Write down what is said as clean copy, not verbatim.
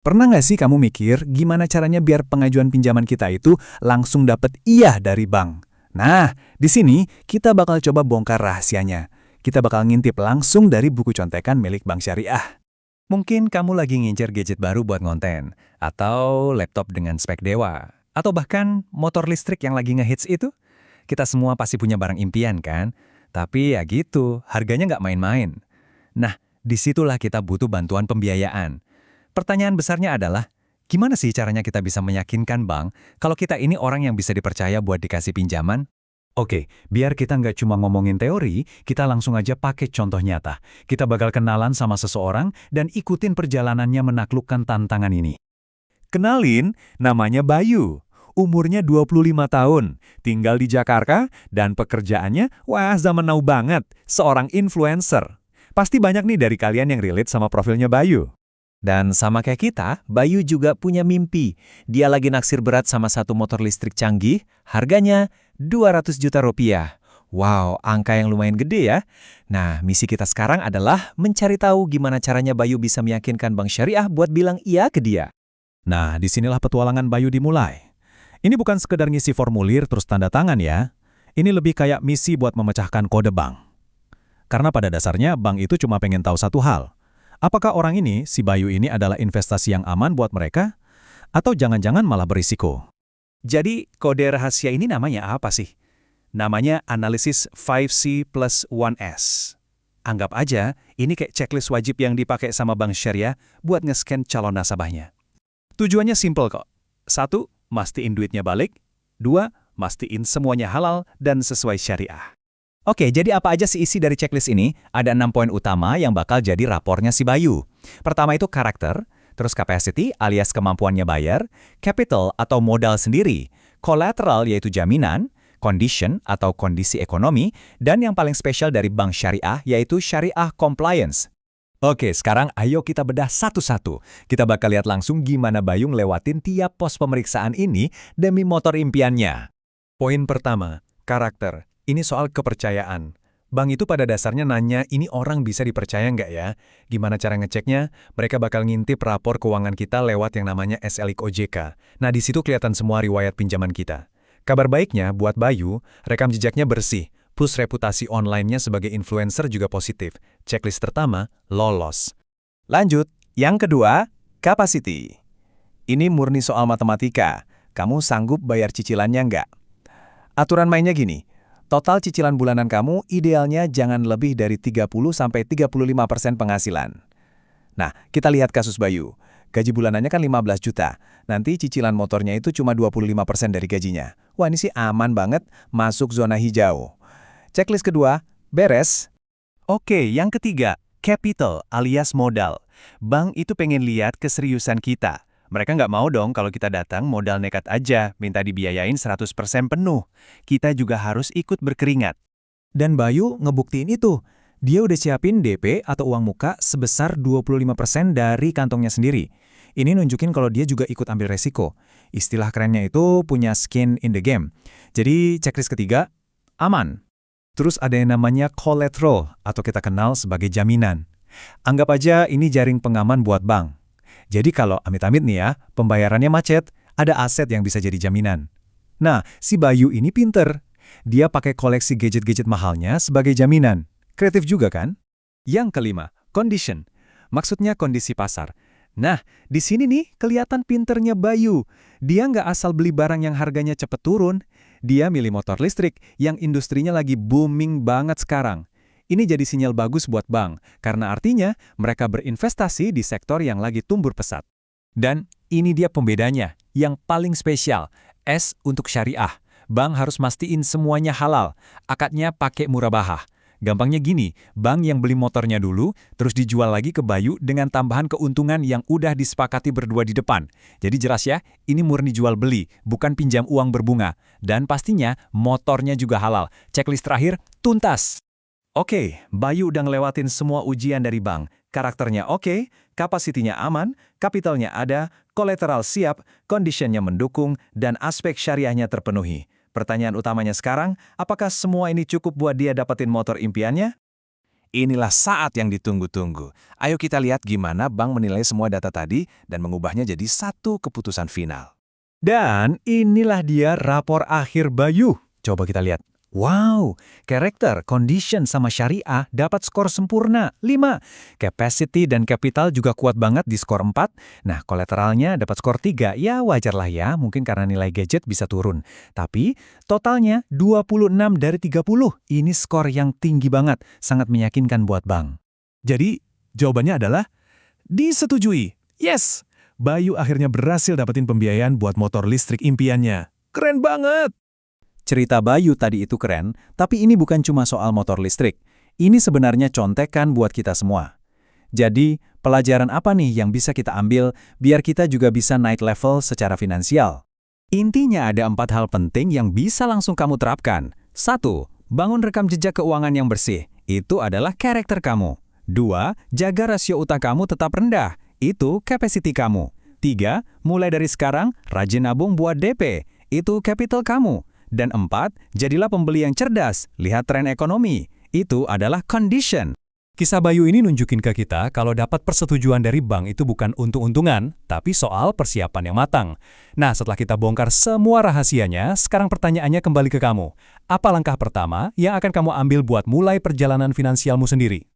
Pernah nggak sih kamu mikir gimana caranya biar pengajuan pinjaman kita itu langsung dapat iya dari bank? Nah, di sini kita bakal coba bongkar rahasianya. Kita bakal ngintip langsung dari buku contekan milik Bank Syariah. Mungkin kamu lagi ngincer gadget baru buat ngonten, atau laptop dengan spek dewa, atau bahkan motor listrik yang lagi ngehits itu. Kita semua pasti punya barang impian kan? Tapi ya gitu, harganya nggak main-main. Nah, disitulah kita butuh bantuan pembiayaan. Pertanyaan besarnya adalah, gimana sih caranya kita bisa meyakinkan bank kalau kita ini orang yang bisa dipercaya buat dikasih pinjaman? Oke, biar kita nggak cuma ngomongin teori, kita langsung aja pakai contoh nyata. Kita bakal kenalan sama seseorang dan ikutin perjalanannya menaklukkan tantangan ini. Kenalin, namanya Bayu. Umurnya 25 tahun, tinggal di Jakarta, dan pekerjaannya, wah zaman now banget, seorang influencer. Pasti banyak nih dari kalian yang relate sama profilnya Bayu. Dan sama kayak kita, Bayu juga punya mimpi. Dia lagi naksir berat sama satu motor listrik canggih, harganya 200 juta rupiah. Wow, angka yang lumayan gede ya. Nah, misi kita sekarang adalah mencari tahu gimana caranya Bayu bisa meyakinkan Bank Syariah buat bilang iya ke dia. Nah, disinilah petualangan Bayu dimulai. Ini bukan sekedar ngisi formulir terus tanda tangan ya. Ini lebih kayak misi buat memecahkan kode bank. Karena pada dasarnya bank itu cuma pengen tahu satu hal. Apakah orang ini, si Bayu ini adalah investasi yang aman buat mereka? Atau jangan-jangan malah berisiko? Jadi, kode rahasia ini namanya apa sih? Namanya analisis 5C plus 1S. Anggap aja, ini kayak checklist wajib yang dipakai sama Bank Syariah buat nge-scan calon nasabahnya. Tujuannya simple kok. 1, mastiin duitnya balik. 2, mastiin semuanya halal dan sesuai syariah. Oke, jadi apa aja sih isi dari checklist ini? Ada 6 poin utama yang bakal jadi rapornya si Bayu. Pertama itu karakter, terus capacity alias kemampuannya bayar, capital atau modal sendiri, collateral yaitu jaminan, condition atau kondisi ekonomi, dan yang paling spesial dari Bank Syariah yaitu Syariah Compliance. Oke, sekarang ayo kita bedah satu-satu. Kita bakal lihat langsung gimana Bayu ngelewatin tiap pos pemeriksaan ini demi motor impiannya. Poin pertama, karakter. Ini soal kepercayaan. Bank itu pada dasarnya nanya, ini orang bisa dipercaya nggak ya? Gimana cara ngeceknya? Mereka bakal ngintip rapor keuangan kita lewat yang namanya SLIK OJK. Nah, di situ kelihatan semua riwayat pinjaman kita. Kabar baiknya, buat Bayu, rekam jejaknya bersih, plus reputasi online-nya sebagai influencer juga positif. Checklist pertama, lolos. Lanjut, yang kedua, capacity. Ini murni soal matematika. Kamu sanggup bayar cicilannya nggak? Aturan mainnya gini. Total cicilan bulanan kamu idealnya jangan lebih dari 30-35% penghasilan. Nah, kita lihat kasus Bayu. Gaji bulanannya kan 15 juta. Nanti cicilan motornya itu cuma 25% dari gajinya. Wah, ini sih aman banget, masuk zona hijau. Checklist kedua, beres. Oke, yang ketiga, capital alias modal. Bank itu pengen lihat keseriusan kita. Mereka nggak mau dong kalau kita datang modal nekat aja, minta dibiayain 100% penuh. Kita juga harus ikut berkeringat. Dan Bayu ngebuktiin itu. Dia udah siapin DP atau uang muka sebesar 25% dari kantongnya sendiri. Ini nunjukin kalau dia juga ikut ambil resiko. Istilah kerennya itu punya skin in the game. Jadi checklist ketiga, aman. Terus ada yang namanya collateral atau kita kenal sebagai jaminan. Anggap aja ini jaring pengaman buat bank. Jadi kalau amit-amit nih ya, pembayarannya macet, ada aset yang bisa jadi jaminan. Nah, si Bayu ini pinter. Dia pakai koleksi gadget-gadget mahalnya sebagai jaminan. Kreatif juga kan? Yang kelima, condition. Maksudnya kondisi pasar. Nah, di sini nih kelihatan pinternya Bayu. Dia nggak asal beli barang yang harganya cepet turun. Dia milih motor listrik yang industrinya lagi booming banget sekarang. Ini jadi sinyal bagus buat bank, karena artinya mereka berinvestasi di sektor yang lagi tumbuh pesat. Dan ini dia pembedanya, yang paling spesial, S untuk syariah. Bank harus mastiin semuanya halal, akadnya pakai murabahah. Gampangnya gini, bank yang beli motornya dulu, terus dijual lagi ke Bayu dengan tambahan keuntungan yang udah disepakati berdua di depan. Jadi jelas ya, ini murni jual beli, bukan pinjam uang berbunga. Dan pastinya motornya juga halal. Checklist terakhir, tuntas. Oke, Bayu udah ngelewatin semua ujian dari bank. Karakternya oke, kapasitinya aman, kapitalnya ada, kolateral siap, conditionnya mendukung, dan aspek syariahnya terpenuhi. Pertanyaan utamanya sekarang, apakah semua ini cukup buat dia dapetin motor impiannya? Inilah saat yang ditunggu-tunggu. Ayo kita lihat gimana bank menilai semua data tadi dan mengubahnya jadi satu keputusan final. Dan inilah dia rapor akhir Bayu. Coba kita lihat. Wow, karakter, condition, sama syariah dapat skor sempurna, 5. Capacity dan capital juga kuat banget di skor 4. Nah, kolateralnya dapat skor 3. Ya, wajar lah ya, mungkin karena nilai gadget bisa turun. Tapi, totalnya 26 dari 30. Ini skor yang tinggi banget, sangat meyakinkan buat bank. Jadi, jawabannya adalah disetujui. Yes! Bayu akhirnya berhasil dapetin pembiayaan buat motor listrik impiannya. Keren banget! Cerita Bayu tadi itu keren, tapi ini bukan cuma soal motor listrik. Ini sebenarnya contekan buat kita semua. Jadi, pelajaran apa nih yang bisa kita ambil biar kita juga bisa naik level secara finansial? Intinya ada 4 hal penting yang bisa langsung kamu terapkan. 1. Bangun rekam jejak keuangan yang bersih. Itu adalah karakter kamu. 2. Jaga rasio utang kamu tetap rendah. Itu capacity kamu. 3. Mulai dari sekarang, rajin nabung buat DP. Itu capital kamu. Dan 4, jadilah pembeli yang cerdas, lihat tren ekonomi. Itu adalah condition. Kisah Bayu ini nunjukin ke kita kalau dapat persetujuan dari bank itu bukan untung-untungan, tapi soal persiapan yang matang. Nah, setelah kita bongkar semua rahasianya, sekarang pertanyaannya kembali ke kamu. Apa langkah pertama yang akan kamu ambil buat mulai perjalanan finansialmu sendiri?